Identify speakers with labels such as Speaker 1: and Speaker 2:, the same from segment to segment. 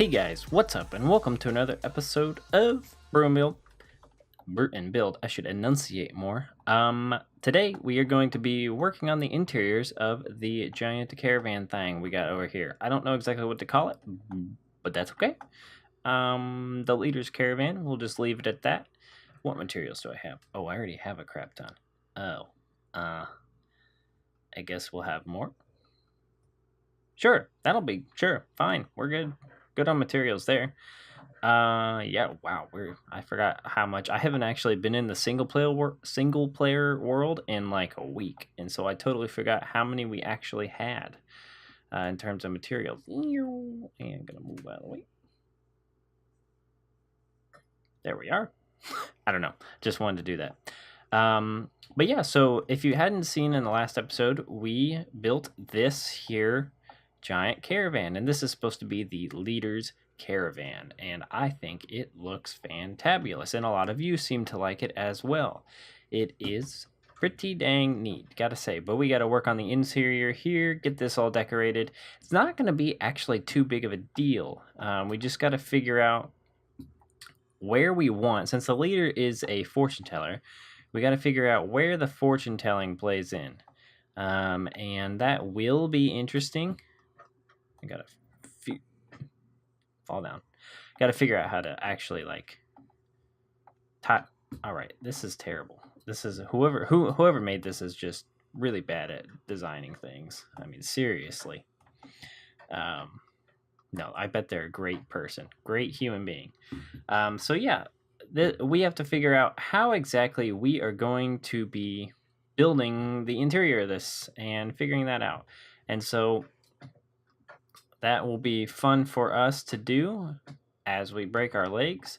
Speaker 1: Hey guys, what's up, and welcome to another episode of Brew Build. I should enunciate more. Today we are going to be working on the interiors of the giant caravan thing we got over here. I don't know exactly what to call it, but that's okay. The leader's caravan. We'll just leave it at that. What materials do I have? Oh, I already have a crap ton. Oh, I guess we'll have more. Sure, sure, fine. We're good. Good on materials there. Yeah, wow. I forgot how much. I haven't actually been in the single player world in like a week, and so I totally forgot how many we actually had in terms of materials. And I'm gonna move out of the way. There we are. I don't know. Just wanted to do that. But yeah, so if you hadn't seen in the last episode, we built this here giant caravan, and this is supposed to be the leader's caravan, and I think it looks fantabulous, and a lot of you seem to like it as well. It is pretty dang neat, gotta say, but we gotta work on the interior here, get this all decorated. It's not gonna be actually too big of a deal. We just gotta figure out where we want, since the leader is a fortune teller, we got to figure out where the fortune telling plays in. And that will be interesting. I got to fall down. Got to figure out how to actually like all right, this is terrible. This is whoever made this is just really bad at designing things. I mean, seriously. No, I bet they're a great person, great human being. So yeah, we have to figure out how exactly we are going to be building the interior of this and figuring that out. And so that will be fun for us to do as we break our legs.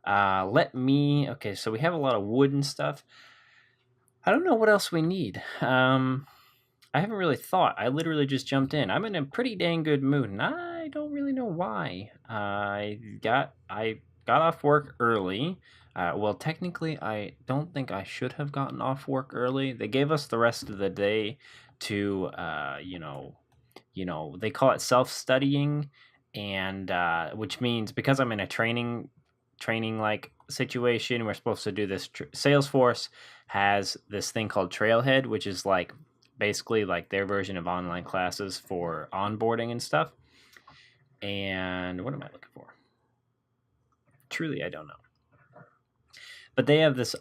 Speaker 1: Okay, so we have a lot of wood and stuff. I don't know what else we need. I haven't really thought. I literally just jumped in. I'm in a pretty dang good mood, and I don't really know why. I got off work early. Well, technically, I don't think I should have gotten off work early. They gave us the rest of the day to, they call it self-studying, and which means because I'm in a training like situation, we're supposed to do this. Salesforce has this thing called Trailhead, which is like basically like their version of online classes for onboarding and stuff. And what am I looking for? Truly, I don't know. But they have this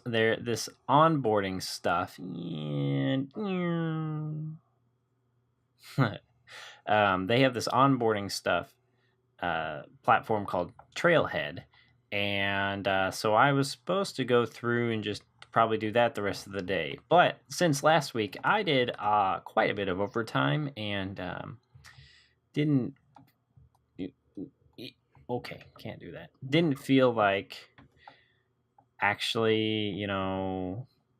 Speaker 1: onboarding stuff, and they have this onboarding stuff platform called Trailhead, and so I was supposed to go through and just probably do that the rest of the day. But since last week, I did quite a bit of overtime and didn't. Okay, can't do that. Didn't feel like actually,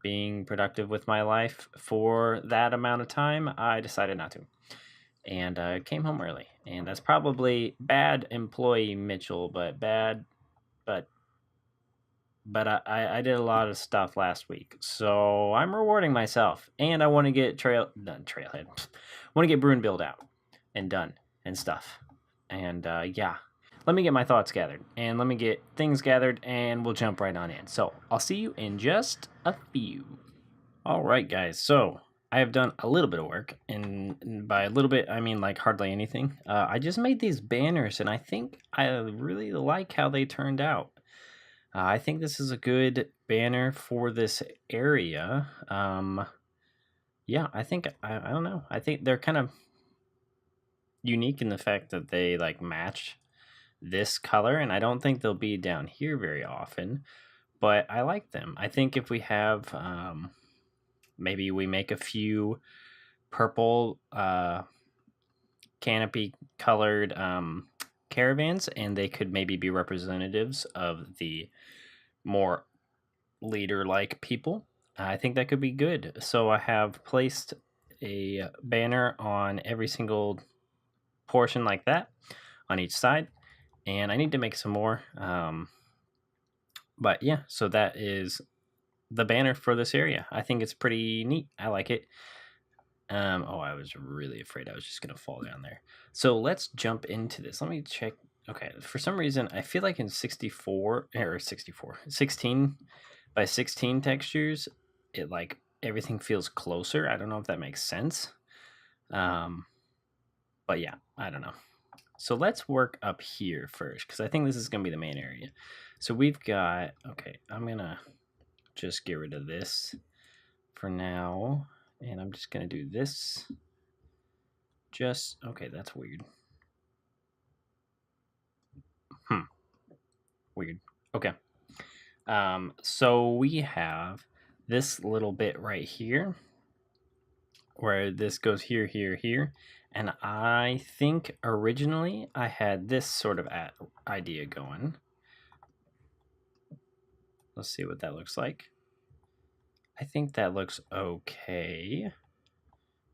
Speaker 1: being productive with my life for that amount of time. I decided not to, and came home early. And that's probably bad employee Mitchell, but I did a lot of stuff last week, so I'm rewarding myself, and I want to get Trailhead. Want to get Brew Build out and done and stuff, and yeah. Let me get my thoughts gathered, and let me get things gathered, and we'll jump right on in. So I'll see you in just a few. All right, guys. So I have done a little bit of work, and by a little bit, I mean like hardly anything. I just made these banners, and I think I really like how they turned out. I think this is a good banner for this area. Yeah, I think, I don't know. I think they're kind of unique in the fact that they like match this color, and I don't think they'll be down here very often, but I like them. I think if we have, maybe we make a few purple canopy colored caravans, and they could maybe be representatives of the more leader-like people. I think that could be good. So I have placed a banner on every single portion like that on each side, and I need to make some more. But yeah, so that is the banner for this area. I think it's pretty neat. I like it. Oh, I was really afraid I was just gonna fall down there. So let's jump into this. Let me check Okay, for some reason, I feel like in 16 by 16 textures, it like everything feels closer. I don't know if that makes sense. Um, but yeah, I don't know. So let's work up here first, because I think this is going to be the main area. So we've got, okay, I'm going to just get rid of this for now. And I'm just going to do this. Okay, that's weird. Weird. Okay. So we have this little bit right here where this goes here, here, here. And I think originally I had this sort of idea going. Let's see what that looks like. I think that looks okay.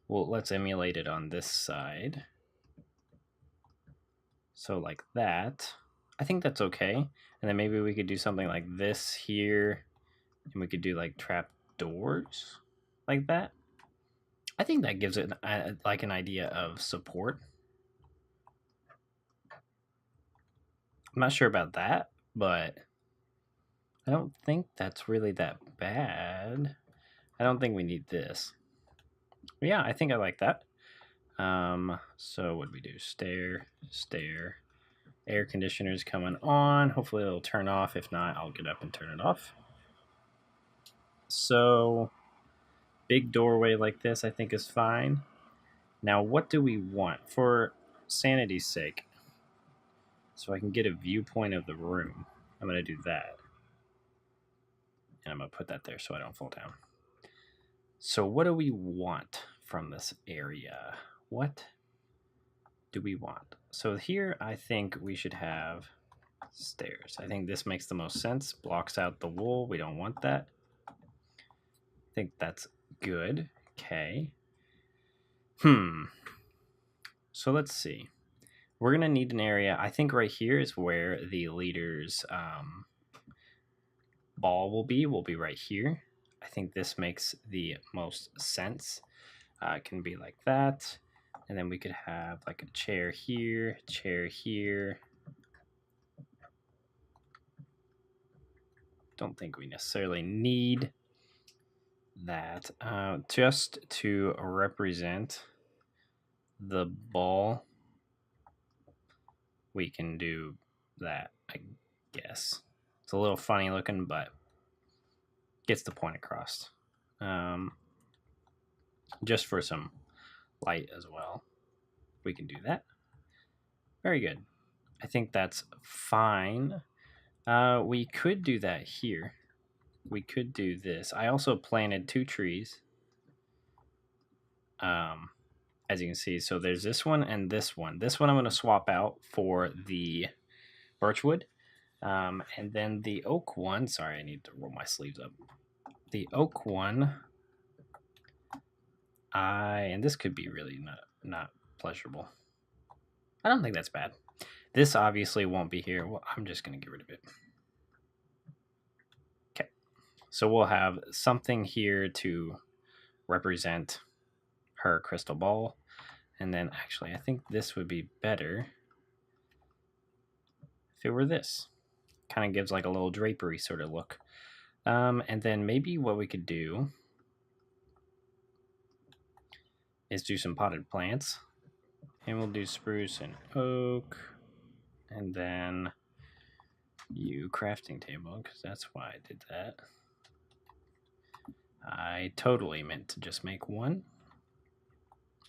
Speaker 1: Well, let's emulate it on this side. So like that. I think that's okay. And then maybe we could do something like this here. And we could do like trap doors like that. I think that gives it like an idea of support. I'm not sure about that, but I don't think that's really that bad. I don't think we need this. But yeah, I think I like that. So what do we do? Stair, stair. Air conditioner's coming on. Hopefully it'll turn off. If not, I'll get up and turn it off. So big doorway like this I think is fine. Now what do we want for sanity's sake? So I can get a viewpoint of the room. I'm going to do that. And I'm going to put that there so I don't fall down. So what do we want from this area? What do we want? So here I think we should have stairs. I think this makes the most sense. Blocks out the wool. We don't want that. I think that's good. Okay. So let's see. We're going to need an area. I think right here is where the leader's ball will be right here. I think this makes the most sense. It can be like that. And then we could have like a chair here, chair here. Don't think we necessarily need that. Just to represent the ball, we can do that, I guess. It's a little funny looking, but gets the point across. Just for some light as well. We can do that. Very good. I think that's fine. We could do that here. We could do this. I also planted 2 trees. As you can see, so there's this one and this one. This one I'm going to swap out for the birchwood. And then the oak one, sorry, I need to roll my sleeves up. The oak one, and this could be really not pleasurable. I don't think that's bad. This obviously won't be here. Well, I'm just going to get rid of it. Okay. So we'll have something here to represent her crystal ball. And then actually, I think this would be better if it were this. Kind of gives like a little drapery sort of look. And then maybe what we could do is do some potted plants. And we'll do spruce and oak. And then crafting table, because that's why I did that. I totally meant to just make one.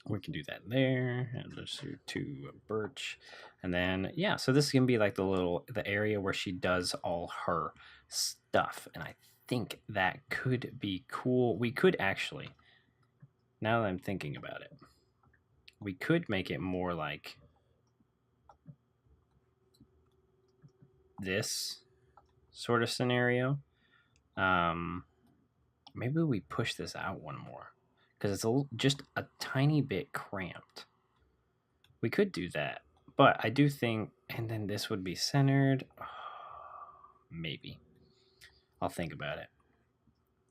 Speaker 1: We can do that there. And let's do 2 birch. And then, yeah, so this is going to be like the area where she does all her stuff. And I think that could be cool. We could actually, now that I'm thinking about it, we could make it more like this sort of scenario. Maybe we push this out one more because it's just a tiny bit cramped. We could do that, but I do think, and then this would be centered. Maybe. I'll think about it.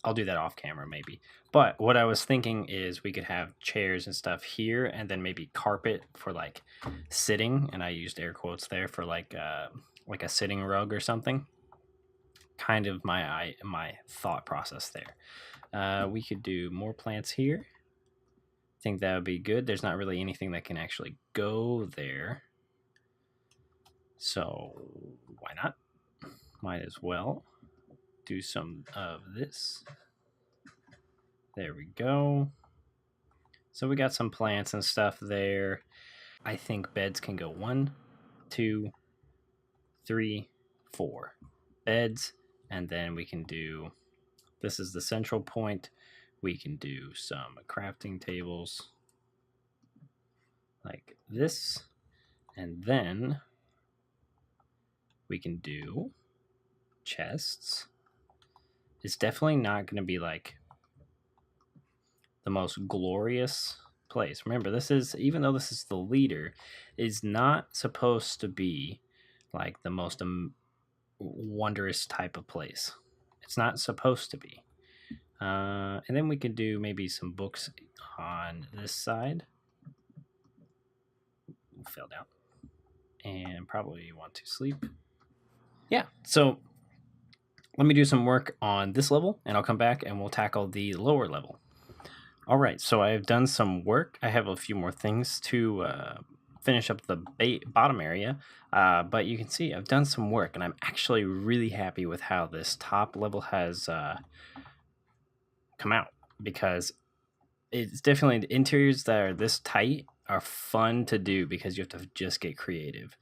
Speaker 1: I'll do that off camera maybe. But what I was thinking is we could have chairs and stuff here, and then maybe carpet for like sitting. And I used air quotes there for like a sitting rug or something. Kind of my thought process there. We could do more plants here. I think that would be good. There's not really anything that can actually go there. So why not? Might as well do some of this. There we go. So we got some plants and stuff there. I think beds can go 1, 2, 3, 4 beds. And then we can do, this is the central point. We can do some crafting tables like this. And then we can do chests. It's definitely not going to be like the most glorious place. Remember, this is, even though this is the leader, is not supposed to be like the most wondrous type of place. It's not supposed to be. And then we could do maybe some books on this side. Fell down. And probably want to sleep. Yeah, so let me do some work on this level, and I'll come back and we'll tackle the lower level. All right, so I've done some work. I have a few more things to finish up the bottom area, but you can see I've done some work, and I'm actually really happy with how this top level has come out, because it's definitely, the interiors that are this tight are fun to do because you have to just get creative.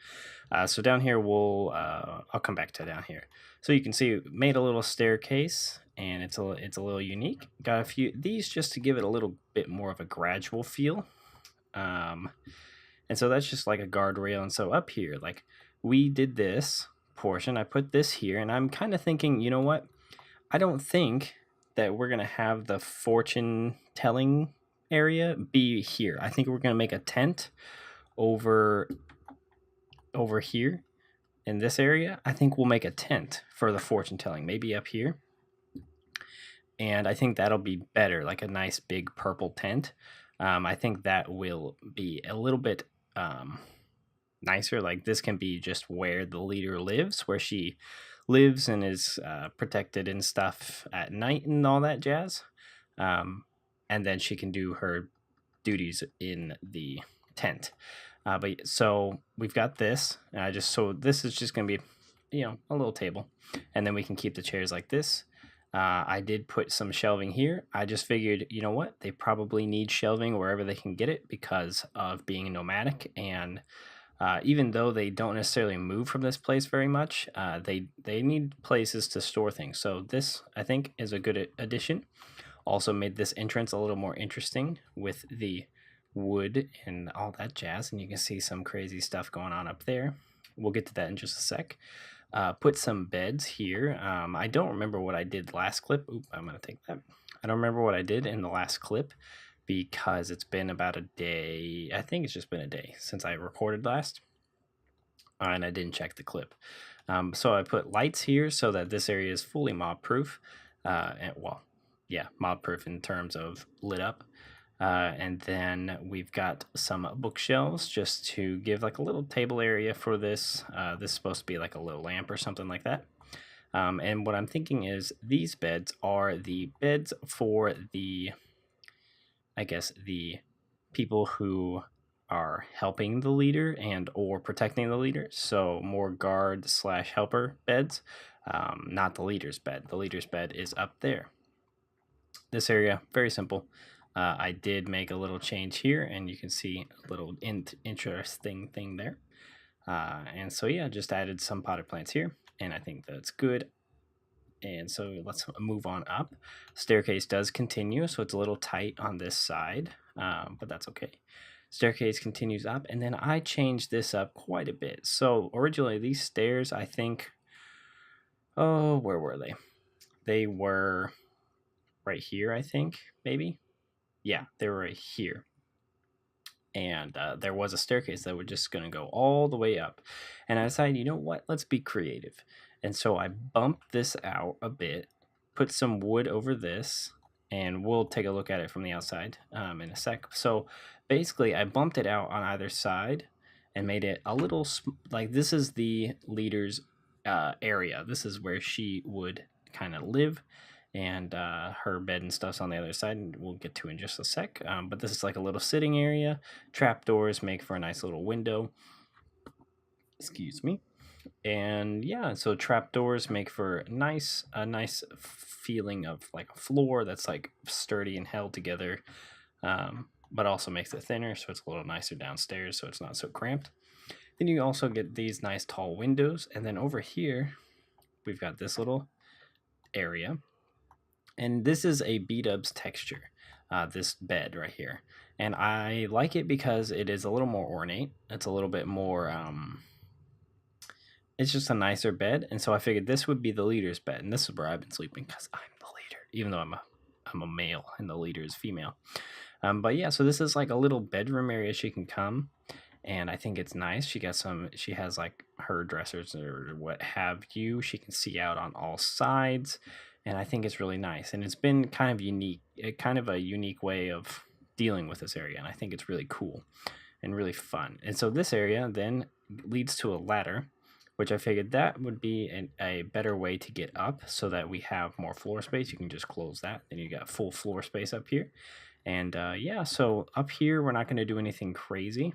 Speaker 1: So down here, I'll come back to down here. So you can see, made a little staircase, and it's a little unique. Got a few these just to give it a little bit more of a gradual feel. And so that's just like a guardrail. And so up here, like, we did this portion, I put this here, and I'm kind of thinking, you know what? I don't think that we're going to have the fortune telling area be here. I think we're going to make a tent over here in this area. I think we'll make a tent for the fortune telling, maybe up here. And I think that'll be better, like a nice big purple tent. I think that will be a little bit nicer. Like, this can be just where the leader lives, where she lives and is protected and stuff at night and all that jazz. And then she can do her duties in the tent. But so we've got this, and so this is just going to be, a little table, and then we can keep the chairs like this. I did put some shelving here. I just figured, you know what? They probably need shelving wherever they can get it because of being nomadic. And even though they don't necessarily move from this place very much, they need places to store things. So this, I think, is a good addition. Also made this entrance a little more interesting with the wood and all that jazz. And you can see some crazy stuff going on up there. We'll get to that in just a sec. Put some beds here. I don't remember what I did last clip. Oop, I'm going to take that. I don't remember what I did in the last clip because it's been about a day. I think it's just been a day since I recorded last. And I didn't check the clip. So I put lights here so that this area is fully mob proof. Mob proof in terms of lit up. And then we've got some bookshelves just to give like a little table area for this. This is supposed to be like a little lamp or something like that. And what I'm thinking is these beds are the beds for the people who are helping the leader and or protecting the leader. So more guard / helper beds, not the leader's bed. The leader's bed is up there. This area, very simple. I did make a little change here, and you can see a little interesting thing there. And so, yeah, just added some potted plants here, and I think that's good. And so let's move on up. Staircase does continue, so it's a little tight on this side, but that's okay. Staircase continues up, and then I changed this up quite a bit. So originally these stairs, I think, where were they? They were right here, I think, maybe. Yeah, they were right here. And there was a staircase that was just going to go all the way up. And I decided, you know what? Let's be creative. And so I bumped this out a bit, put some wood over this, and we'll take a look at it from the outside in a sec. So basically, I bumped it out on either side and made it a little like this is the leader's area. This is where she would kind of live, and her bed and stuff's on the other side, and we'll get to in just a sec. But this is like a little sitting area. Trapdoors make for a nice little window. Excuse me. And yeah, so trapdoors make for a nice feeling of like a floor that's like sturdy and held together, but also makes it thinner, so it's a little nicer downstairs, so it's not so cramped. Then you also get these nice tall windows, and then over here we've got this little area, and this is a B-dubs texture, this bed right here, and I like it because it is a little more ornate. It's a little bit more it's just a nicer bed, and so I figured this would be the leader's bed, and this is where I've been sleeping because I'm the leader, even though I'm a male and the leader is female. But yeah, so this is like a little bedroom area she can come, and I think it's nice. She has like her dressers or what have you. She can see out on all sides, and I think it's really nice. And it's been kind of unique, kind of a unique way of dealing with this area, and I think it's really cool and really fun. And so this area then leads to a ladder, which I figured that would be a better way to get up so that we have more floor space. You can just close that, and you got full floor space up here. And yeah, so up here, we're not going to do anything crazy.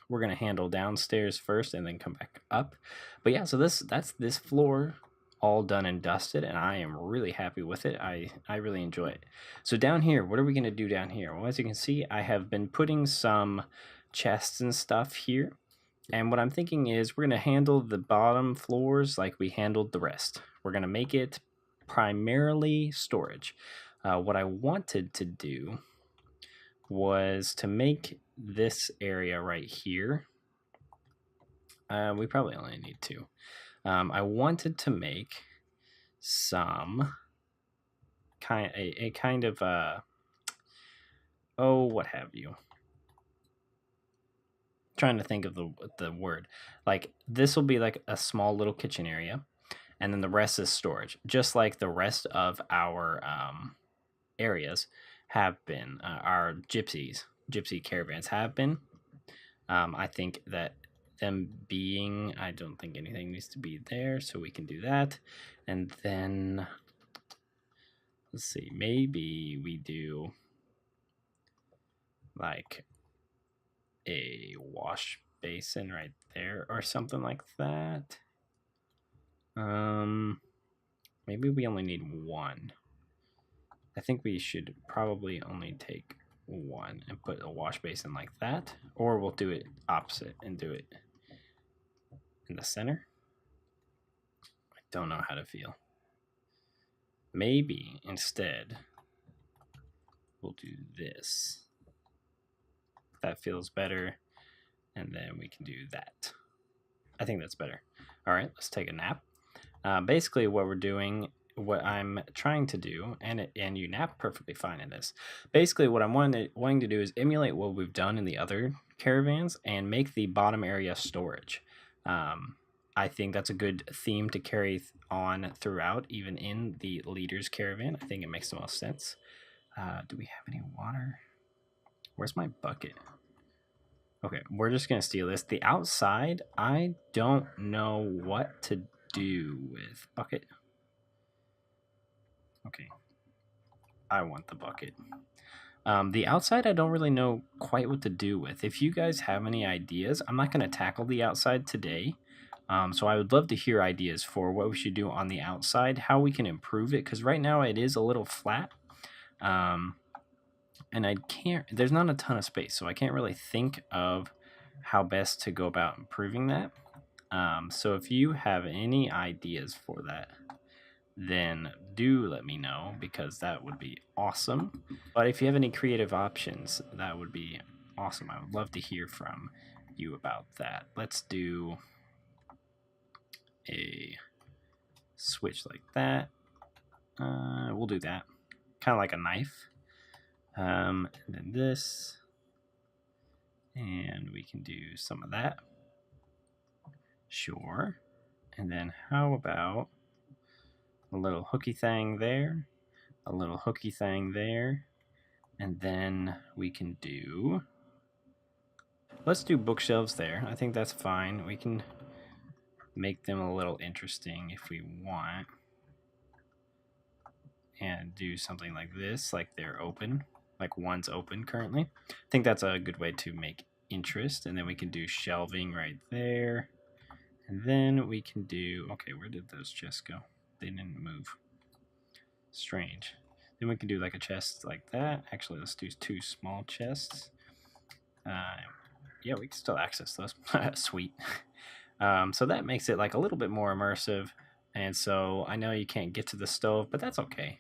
Speaker 1: We're going to handle downstairs first and then come back up. But yeah, so that's this floor all done and dusted, and I am really happy with it. I really enjoy it. So down here, what are we going to do down here? Well, as you can see, I have been putting some chests and stuff here. And what I'm thinking is we're going to handle the bottom floors like we handled the rest. We're going to make it primarily storage. What I wanted to do was to make this area right here. We probably only need two. I wanted to make some kind of what have you. Trying to think of the word. Like this will be like a small little kitchen area, and then the rest is storage, just like the rest of our areas have been. Our gypsy caravans have been. I think that them being, I don't think anything needs to be there, so we can do that. And then let's see, maybe we do like a wash basin right there or something like that. Maybe we only need one. I think we should probably only take one and put a wash basin like that, or we'll do it opposite and do it in the center. I don't know how to feel. Maybe instead we'll do this. That feels better, and then we can do that. I think that's better. All right, let's take a nap. Basically what we're doing, what I'm trying to do, and you nap perfectly fine in this. Basically what I'm wanting to do is emulate what we've done in the other caravans and make the bottom area storage. I think that's a good theme to carry on throughout, even in the leader's caravan. I think it makes the most sense. Do we have any water? Where's my bucket? Okay, we're just going to steal this. The outside, I don't know what to do with. Bucket. Okay. I want the bucket. The outside, I don't really know quite what to do with. If you guys have any ideas, I'm not going to tackle the outside today. So I would love to hear ideas for what we should do on the outside, how we can improve it, because right now it is a little flat. And there's not a ton of space, so I can't really think of how best to go about improving that. So if you have any ideas for that, then do let me know, because that would be awesome. But if you have any creative options, that would be awesome. I would love to hear from you about that. Let's do a switch like that. We'll do that. Kind of like a knife. And then this. And we can do some of that. Sure. And then how about a little hooky thing there, a little hooky thing there, and then we can do, let's do bookshelves there. I think that's fine. We can make them a little interesting if we want, and do something like this, like they're open, like one's open currently. I think that's a good way to make interest. And then we can do shelving right there. And then we can do, okay, where did those chests go? They didn't move. Strange. Then we can do like a chest like that. Actually, let's do 2 small chests. Yeah, we can still access those. Sweet. So that makes it like a little bit more immersive. And so I know you can't get to the stove, but that's okay.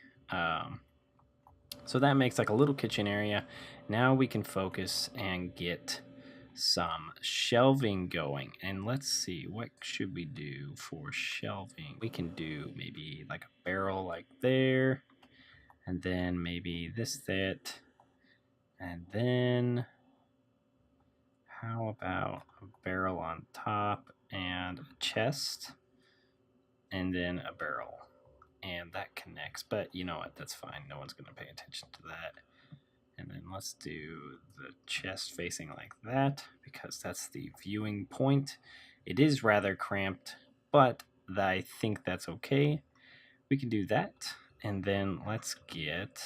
Speaker 1: So that makes like a little kitchen area. Now we can focus and get some shelving going. And let's see, what should we do for shelving? We can do maybe like a barrel like there, and then maybe this, that, and then how about a barrel on top and a chest, and then a barrel. And that connects, but you know what, that's fine. No one's going to pay attention to that. And then let's do the chest facing like that, because that's the viewing point. It is rather cramped, but I think that's okay. We can do that. And then let's get,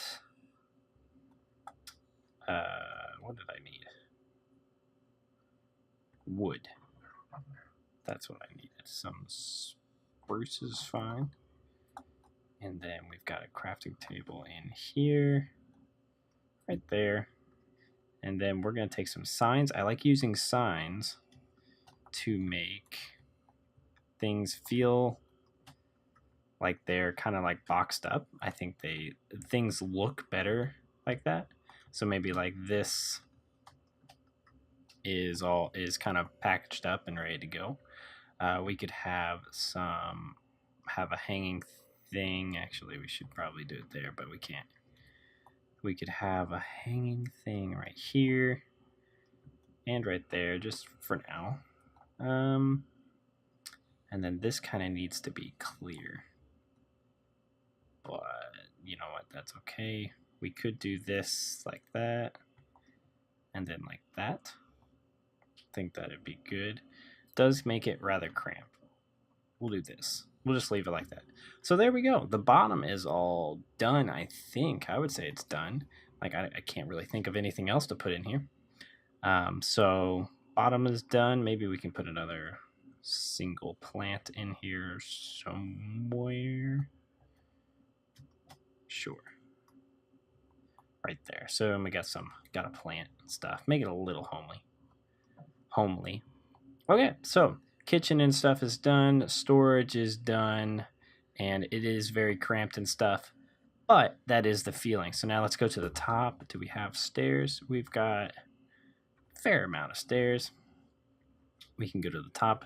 Speaker 1: what did I need? Wood. That's what I needed. Some spruce is fine. And then we've got a crafting table in here, right there. And then we're going to take some signs. I like using signs to make things feel like they're kind of like boxed up. I think things look better like that. So maybe like this is kind of packaged up and ready to go. We could have a hanging thing. Actually, we should probably do it there, but we can't. We could have a hanging thing right here and right there, just for now. And then this kind of needs to be clear. But you know what? That's okay. We could do this like that, and then like that. I think that'd be good. Does make it rather cramped. We'll do this. We'll just leave it like that. So there we go. The bottom is all done, I think. I would say it's done. Like, I can't really think of anything else to put in here. So bottom is done. Maybe we can put another single plant in here somewhere. Sure. Right there. So we got a plant and stuff. Make it a little homely. Okay, so kitchen and stuff is done, storage is done, and it is very cramped and stuff, but that is the feeling. So now let's go to the top. Do we have stairs? We've got a fair amount of stairs. We can go to the top.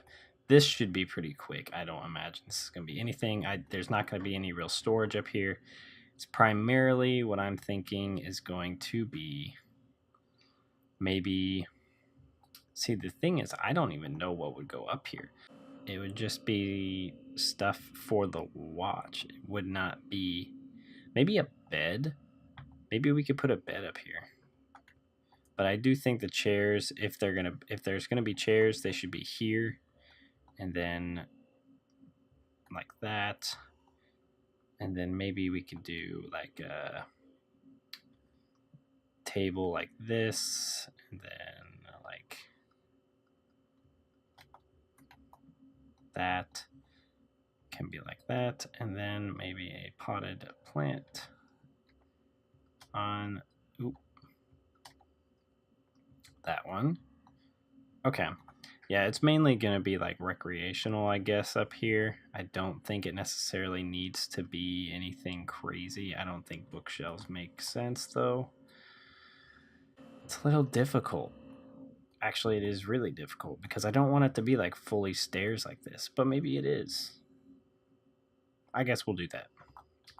Speaker 1: This should be pretty quick. I don't imagine this is going to be anything. There's not going to be any real storage up here. It's primarily what I'm thinking is going to be maybe... See, the thing is, I don't even know what would go up here. It would just be stuff for the watch. It would not be... Maybe a bed? Maybe we could put a bed up here. But I do think the chairs, if there's gonna be chairs, they should be here. And then like that. And then maybe we could do like a table like this. And then like... that can be like that, and then maybe a potted plant on that one. Okay, yeah, it's mainly gonna be like recreational, I guess, up here. I don't think it necessarily needs to be anything crazy. I don't think bookshelves make sense though. It's a little difficult. Actually, it is really difficult because I don't want it to be like fully stairs like this, but maybe it is. I guess we'll do that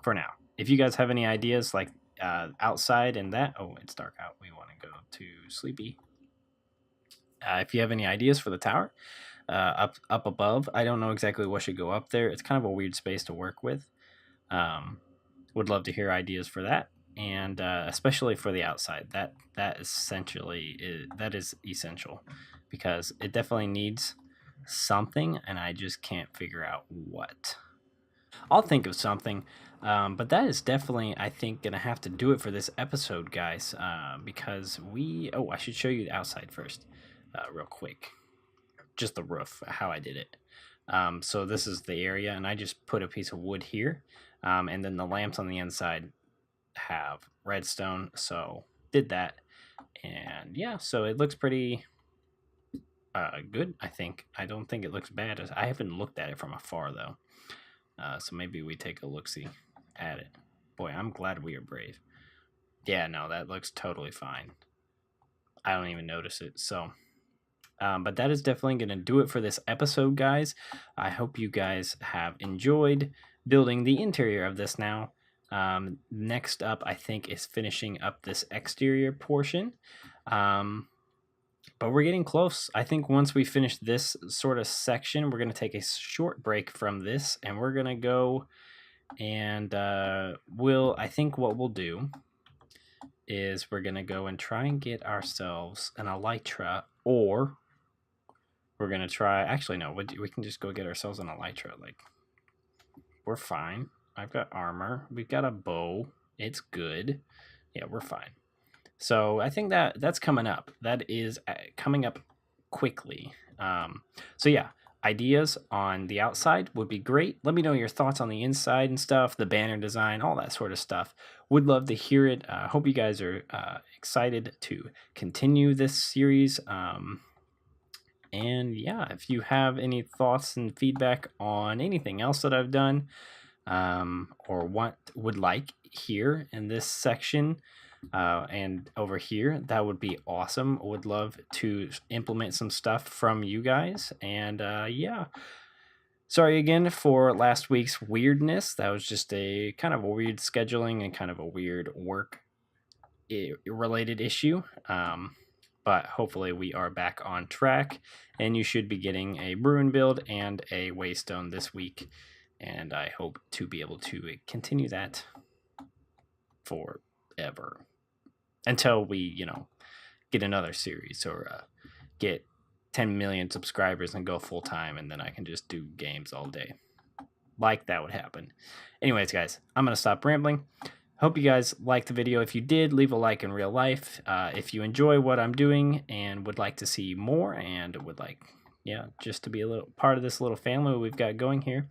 Speaker 1: for now. If you guys have any ideas like outside and that, oh, it's dark out. We want to go to sleepy. If you have any ideas for the tower up above, I don't know exactly what should go up there. It's kind of a weird space to work with. Would love to hear ideas for that, and especially for the outside. That that is essential because it definitely needs something, and I just can't figure out what. I'll think of something. But that is definitely, I think, gonna have to do it for this episode, guys. Because we. Oh, I should show you the outside first, real quick. Just the roof, how I did it. So this is the area, and I just put a piece of wood here, and then the lamps on the inside have redstone. So did that, and yeah, so it looks pretty good. I think. I don't think it looks bad. I haven't looked at it from afar though. So maybe we take a look-see at it. Boy, I'm glad we are brave. Yeah, no, that looks totally fine. I don't even notice it. So, but that is definitely going to do it for this episode, guys. I hope you guys have enjoyed building the interior of this now. Next up, I think, is finishing up this exterior portion. But we're getting close. I think once we finish this sort of section, we're going to take a short break from this, and we're going to go and I think what we'll do is we're going to go and try and get ourselves an elytra, or we're going to try, actually, no, we can just go get ourselves an elytra. Like, we're fine. I've got armor. We've got a bow. It's good. Yeah, we're fine. So I think that's coming up. That is coming up quickly. So yeah, ideas on the outside would be great. Let me know your thoughts on the inside and stuff, the banner design, all that sort of stuff. Would love to hear it. Hope you guys are excited to continue this series. And yeah, if you have any thoughts and feedback on anything else that I've done, or would like here in this section, and over here, that would be awesome. Would love to implement some stuff from you guys. And yeah, sorry again for last week's weirdness. That was just a kind of a weird scheduling and kind of a weird work related issue. But hopefully we are back on track, and you should be getting a Brew Build and a Waystone this week. And I hope to be able to continue that forever until we, get another series, or get 10 million subscribers and go full time, and then I can just do games all day. Like that would happen. Anyways, guys, I'm going to stop rambling. Hope you guys liked the video. If you did, leave a like in real life. If you enjoy what I'm doing and would like to see more, and would like, just to be a little part of this little family we've got going here,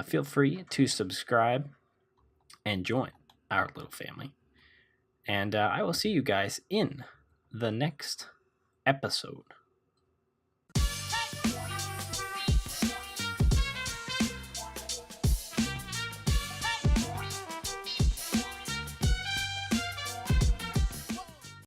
Speaker 1: feel free to subscribe and join our little family. And I will see you guys in the next episode.